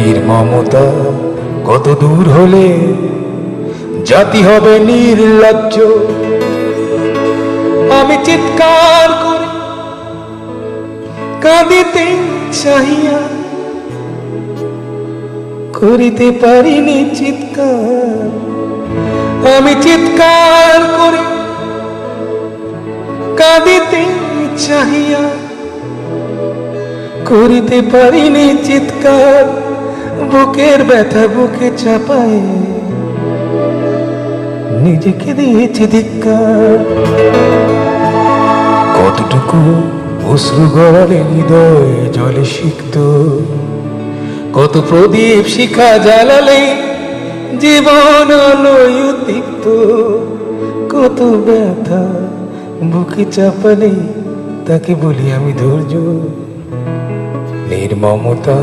নির্মমতা কত দূর হলে জাতি হবে নির্লজ্জ। আমি চিৎকার করে কাঁদিতে চাহিয়া করিতে পারিনি চিৎকার। আমি চিৎকার করে কাঁদিতে চাহিয়া করিতে পারিনি চিৎকার। বুকের ব্যথা বুকে চাপায় নিজেকে দিয়েছি ধিক্কার। কতটুকু অশ্রু গড়ালে হৃদয় জলে সিক্ত, কত প্রদীপ শিখা জ্বালালে জীবন আলোয় উদ্দীপ্ত। কত ব্যথা বুকে চাপালে তাকে বলি আমি ধৈর্য। নির্মমতা